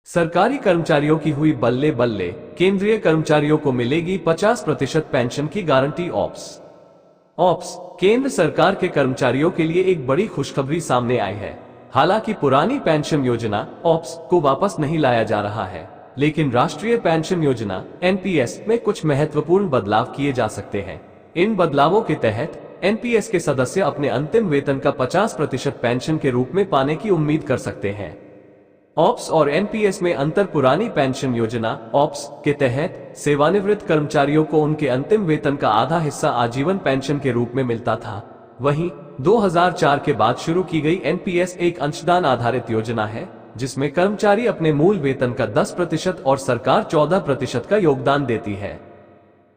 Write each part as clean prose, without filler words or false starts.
सरकारी कर्मचारियों की हुई बल्ले बल्ले, केंद्रीय कर्मचारियों को मिलेगी 50% पेंशन की गारंटी। ऑप्स केंद्र सरकार के कर्मचारियों के लिए एक बड़ी खुशखबरी सामने आई है। हालांकि पुरानी पेंशन योजना ऑप्स को वापस नहीं लाया जा रहा है, लेकिन राष्ट्रीय पेंशन योजना एनपीएस में कुछ महत्वपूर्ण बदलाव किए जा सकते हैं। इन बदलावों के तहत एनपीएस के सदस्य अपने अंतिम वेतन का 50% पेंशन के रूप में पाने की उम्मीद कर सकते हैं। ऑप्स और एनपीएस में अंतर। पुरानी पेंशन योजना ऑप्स के तहत सेवानिवृत्त कर्मचारियों को उनके अंतिम वेतन का आधा हिस्सा आजीवन पेंशन के रूप में मिलता था। वहीं 2004 के बाद शुरू की गई एनपीएस एक अंशदान आधारित योजना है, जिसमें कर्मचारी अपने मूल वेतन का 10% और सरकार 14% का योगदान देती है।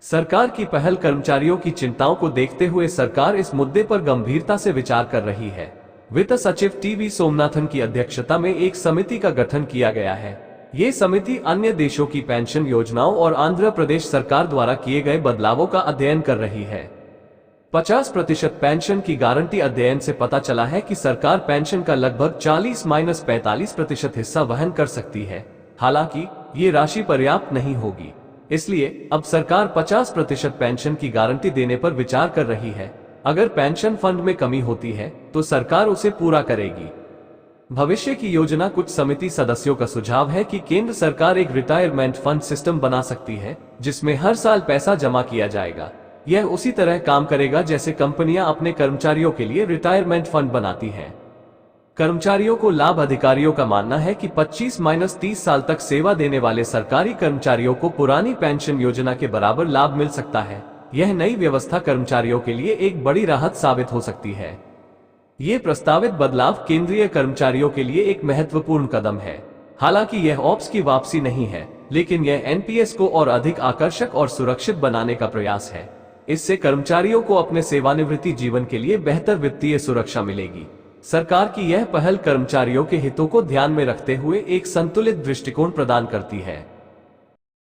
सरकार की पहल कर्मचारियों की चिंताओं को देखते हुए सरकार इस मुद्दे पर गंभीरता से विचार कर रही है। वित्त सचिव टीवी सोमनाथन की अध्यक्षता में एक समिति का गठन किया गया है। ये समिति अन्य देशों की पेंशन योजनाओं और आंध्र प्रदेश सरकार द्वारा किए गए बदलावों का अध्ययन कर रही है। 50% पेंशन की गारंटी अध्ययन से पता चला है कि सरकार पेंशन का लगभग 40-45% हिस्सा वहन कर सकती है। हालांकि ये राशि पर्याप्त नहीं होगी, इसलिए अब सरकार 50% पेंशन की गारंटी देने पर विचार कर रही है। अगर पेंशन फंड में कमी होती है तो सरकार उसे पूरा करेगी। भविष्य की योजना। कुछ समिति सदस्यों का सुझाव है कि केंद्र सरकार एक रिटायरमेंट फंड सिस्टम बना सकती है, जिसमें हर साल पैसा जमा किया जाएगा। यह उसी तरह काम करेगा जैसे कंपनियां अपने कर्मचारियों के लिए रिटायरमेंट फंड बनाती हैं। कर्मचारियों को लाभ। अधिकारियों का मानना है कि 25-30 साल तक सेवा देने वाले सरकारी कर्मचारियों को पुरानी पेंशन योजना के बराबर लाभ मिल सकता है। यह नई व्यवस्था कर्मचारियों के लिए एक बड़ी राहत साबित हो सकती है। ये प्रस्तावित बदलाव केंद्रीय कर्मचारियों के लिए एक महत्वपूर्ण कदम है। हालांकि यह ऑप्स की वापसी नहीं है, लेकिन यह एनपीएस को और अधिक आकर्षक और सुरक्षित बनाने का प्रयास है। इससे कर्मचारियों को अपने सेवानिवृत्ति जीवन के लिए बेहतर वित्तीय सुरक्षा मिलेगी। सरकार की यह पहल कर्मचारियों के हितों को ध्यान में रखते हुए एक संतुलित दृष्टिकोण प्रदान करती है।